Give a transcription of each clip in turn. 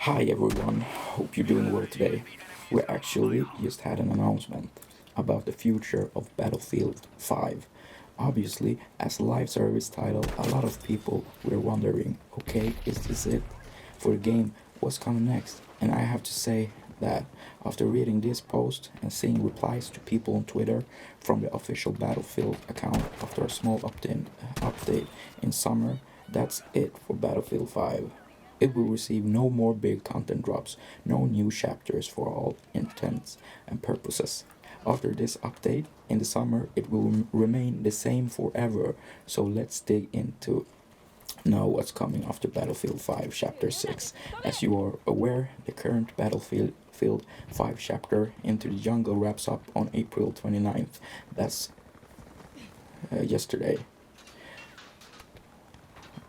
Hi everyone, hope you're doing well today. We actually just had an announcement about the future of Battlefield 5. Obviously, as a live service title, a lot of people were wondering, okay, is this it for the game? What's coming next? And I have to say that after reading this post and seeing replies to people on Twitter from the official Battlefield account after a small update in summer, that's it for Battlefield 5. It will receive no more big content drops, no new chapters for all intents and purposes. After this update in the summer, it will remain the same forever. So let's dig into now what's coming after Battlefield 5 Chapter 6. As you are aware, the current Battlefield 5 chapter Into the Jungle wraps up on April 29th. That's yesterday.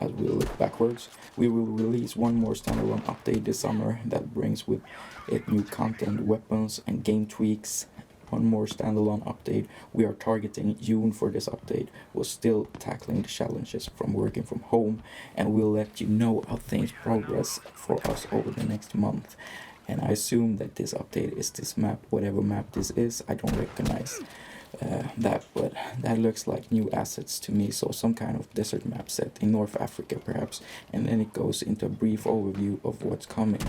As we look backwards, we will release one more standalone update this summer that brings with it new content, weapons, and game tweaks. One more standalone update. We are targeting June for this update. We're still tackling the challenges from working from home, and we'll let you know how things progress for us over the next month. And I assume that this update is this map, whatever map this is. I don't recognize that, but that looks like new assets to me. So some kind of desert map set in North Africa perhaps, and then it goes into a brief overview of what's coming.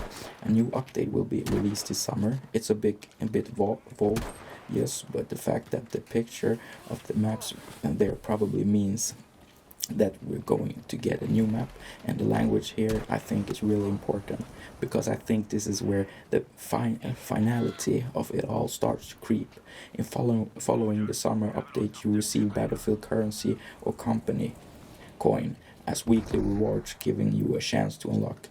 A new update will be released this summer. It's a bit vague, yes, but the fact that the picture of the maps there probably means that we're going to get a new map, and the language here I think is really important, because I think this is where the finality of it all starts to creep. In following the summer update, you receive Battlefield currency or company coin as weekly rewards, giving you a chance to unlock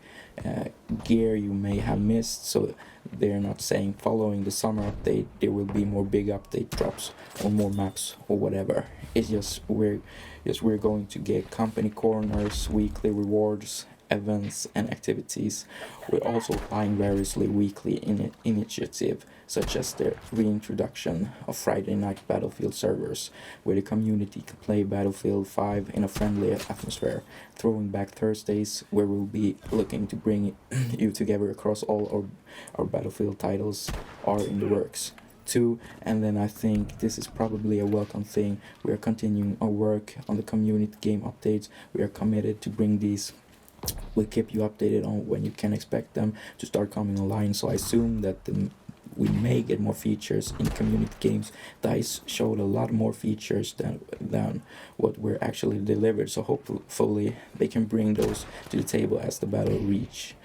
gear you may have missed. So they're not saying following the summer update there will be more big update drops or more maps or whatever. It's just we're going to get company corners, weekly rewards, events and activities. We're also applying variously weekly initiative, such as the reintroduction of Friday night Battlefield servers, where the community can play Battlefield 5 in a friendly atmosphere. Throwing back Thursdays, where we'll be looking to bring you together across all our Battlefield titles, are in the works too. And then I think this is probably a welcome thing. We are continuing our work on the community game updates. We are committed to bring these. We'll keep you updated on when you can expect them to start coming online. So I assume that we may get more features in community games. DICE showed a lot more features than what were actually delivered. So hopefully they can bring those to the table as the battle reach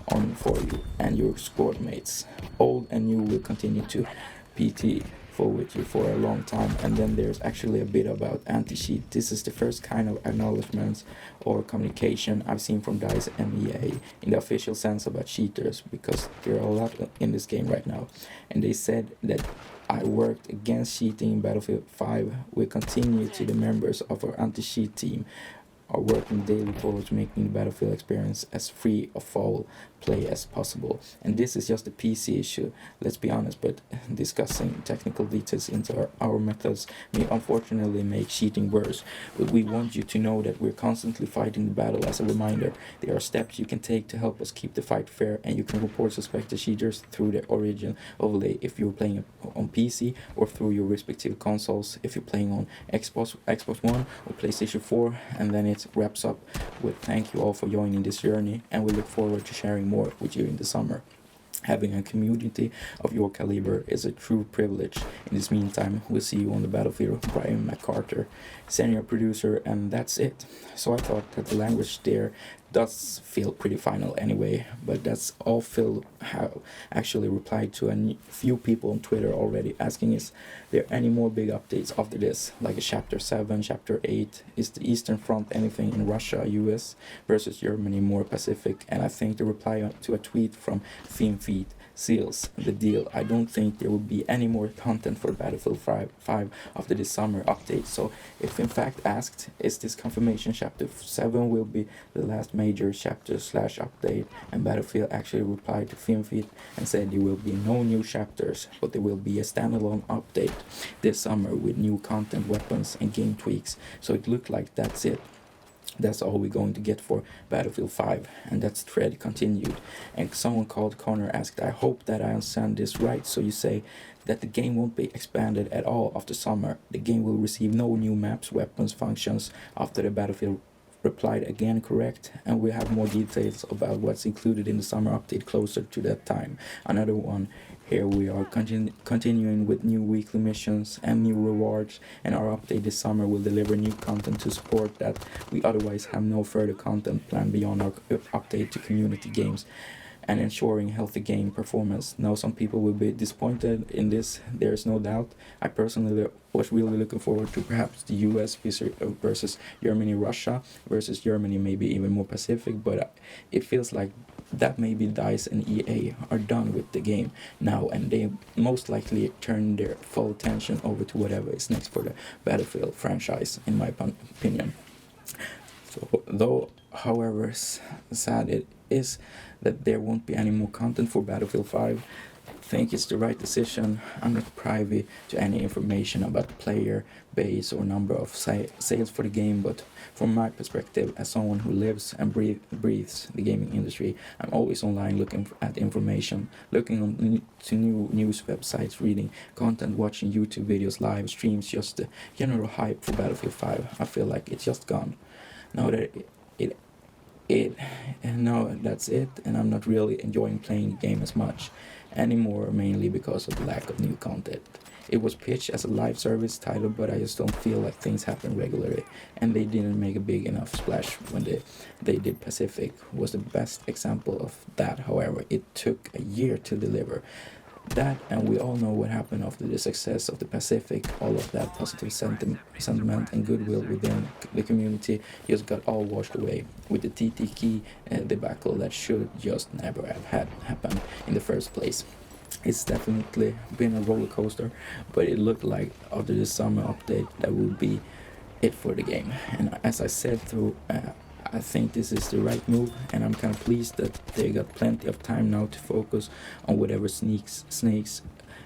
on for you and your squad mates. Old and new will continue to PT with you for a long time. And then there's actually a bit about anti-cheat. This is the first kind of acknowledgement or communication I've seen from DICE and EA in the official sense about cheaters, because there are a lot in this game right now. And they said that I worked against cheating in Battlefield 5 will continue to the members of our anti-cheat team are working daily towards making the Battlefield experience as free of foul play as possible. And this is just a PC issue, let's be honest, but discussing technical details into our methods may unfortunately make cheating worse. But we want you to know that we're constantly fighting the battle. As a reminder, there are steps you can take to help us keep the fight fair, and you can report suspected cheaters through the Origin overlay if you're playing on PC, or through your respective consoles if you're playing on Xbox One or PlayStation 4. And then it wraps up with thank you all for joining this journey, and we look forward to sharing more with you in the summer. Having a community of your caliber is a true privilege. In this meantime, we'll see you on the battlefield. Brian McCarter, senior producer, and that's it. So I thought that the language there does feel pretty final anyway, but that's all Phil actually replied to a few people on Twitter already, asking is there any more big updates after this, like a chapter 7, chapter 8, is the Eastern Front anything in Russia, US versus Germany more Pacific? And I think the reply to a tweet from FeamFeet seals the deal. I don't think there will be any more content for Battlefield 5 after this summer update. So if in fact asked, is this confirmation chapter 7 will be the last major chapter / update, and Battlefield actually replied to FeamFeet and said there will be no new chapters, but there will be a standalone update this summer with new content, weapons and game tweaks. So it looked like that's it. That's all we're going to get for Battlefield 5. And that thread continued. And someone called Connor asked, I hope that I understand this right. So you say that the game won't be expanded at all after summer. The game will receive no new maps, weapons, functions after the Battlefield replied again, correct? And we have more details about what's included in the summer update closer to that time. Another one. Here we are continuing with new weekly missions and new rewards, and our update this summer will deliver new content to support that. We otherwise have no further content planned beyond our update to community games and ensuring healthy game performance. Now some people will be disappointed in this, there is no doubt. I personally was really looking forward to perhaps the US versus Germany, Russia versus Germany, maybe even more Pacific, but it feels like that maybe DICE and EA are done with the game now, and they most likely turn their full attention over to whatever is next for the Battlefield franchise, in my opinion. So, though, however sad it is that there won't be any more content for Battlefield 5, I think it's the right decision. I'm not privy to any information about the player base or number of sales for the game, but from my perspective, as someone who lives and breathes the gaming industry, I'm always online looking at information, looking on to new news websites, reading content, watching YouTube videos, live streams, just the general hype for Battlefield 5. I feel like it's just gone. Now that and now that's it, and I'm not really enjoying playing the game as much anymore, mainly because of the lack of new content. It was pitched as a live service title, but I just don't feel like things happen regularly, and they didn't make a big enough splash when they did. Pacific was the best example of that. However, it took a year to deliver that, and we all know what happened after the success of the Pacific. All of that positive sentiment and goodwill within the community just got all washed away with the TT key debacle that should just never have had happened in the first place. It's definitely been a roller coaster, but it looked like after the summer update that would be it for the game. And as I said through I think this is the right move, and I'm kind of pleased that they got plenty of time now to focus on whatever snakes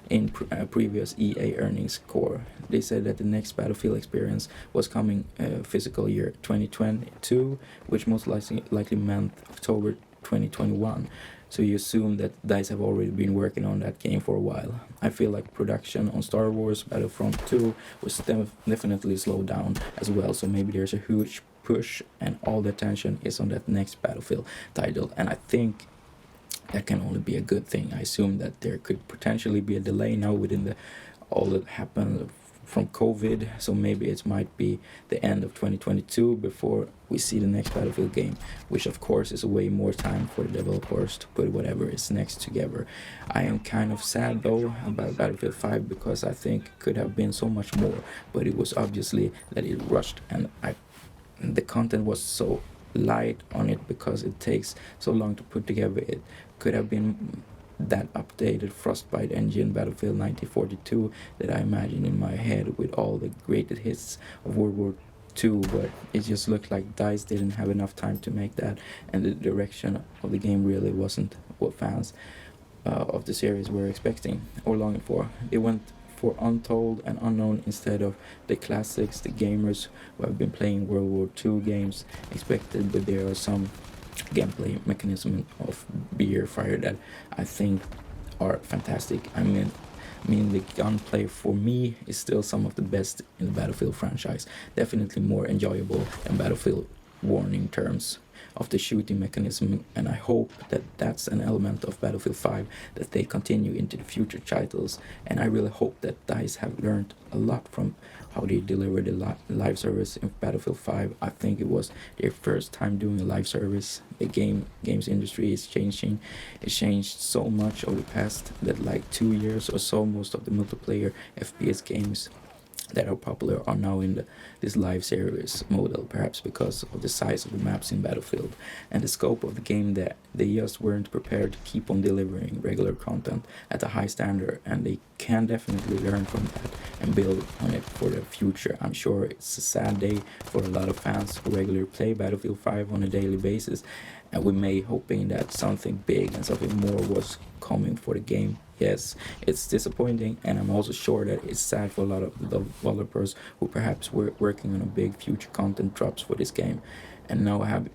in previous EA earnings core. They said that the next Battlefield experience was coming fiscal year 2022, which most likely meant October 2021. So you assume that DICE have already been working on that game for a while. I feel like production on Star Wars Battlefront 2 was definitely slowed down as well, so maybe there's a huge push and all the attention is on that next Battlefield title, and I think that can only be a good thing. I assume that there could potentially be a delay now within all that happened from COVID, so maybe it might be the end of 2022 before we see the next Battlefield game, which of course is way more time for the developers to put whatever is next together. I am kind of sad though about Battlefield 5 because I think it could have been so much more, but it was obviously that it rushed, and the content was so light on it because it takes so long to put together. It could have been that updated Frostbite engine Battlefield 1942 that I imagine in my head with all the greatest hits of World War II, but it just looked like DICE didn't have enough time to make that, and the direction of the game really wasn't what fans of the series were expecting or longing for. They went for untold and unknown instead of the classics the gamers who have been playing World War II games expected, but there are some gameplay mechanism of beer fire that I think are fantastic. I mean the gunplay for me is still some of the best in the Battlefield franchise, definitely more enjoyable than Battlefield Warning terms of the shooting mechanism, and I hope that that's an element of Battlefield 5 that they continue into the future titles, and I really hope that DICE have learned a lot from how they deliver the live service in Battlefield 5. I think it was their first time doing a live service. The games industry is changing. It changed so much over the past that like 2 years or so. Most of the multiplayer FPS games that are popular are now in this live series model, perhaps because of the size of the maps in Battlefield and the scope of the game, that they just weren't prepared to keep on delivering regular content at a high standard, and they can definitely learn from that and build on it for the future. I'm sure it's a sad day for a lot of fans who regularly play Battlefield 5 on a daily basis, and we may hoping that something big and something more was coming for the game. Yes, it's disappointing, and I'm also sure that it's sad for a lot of developers who perhaps were working on a big future content drops for this game. and now I have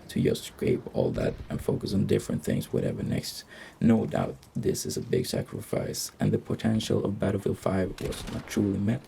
to just scrape all that and focus on different things, whatever next. No doubt this is a big sacrifice, and the potential of Battlefield 5 was not truly met,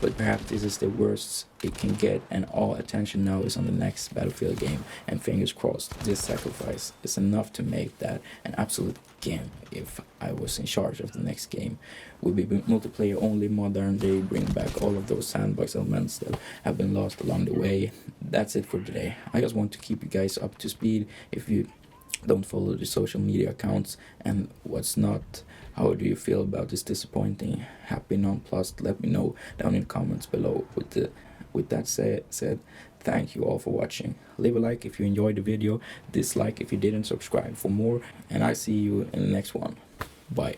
but perhaps this is the worst it can get, and all attention now is on the next Battlefield game, and fingers crossed this sacrifice is enough to make that an absolute game. If I was in charge of the next game, would be multiplayer only, modern day, bring back all of those sandbox elements that have been lost along the way. That's it for today. I just want to keep you guys up to speed. If you don't follow the social media accounts and what's not, how do you feel about this disappointing, happy, nonplussed? Let me know down in the comments below. With that said, thank you all for watching. Leave a like if you enjoyed the video, dislike if you didn't, subscribe for more, and I see you in the next one. Bye.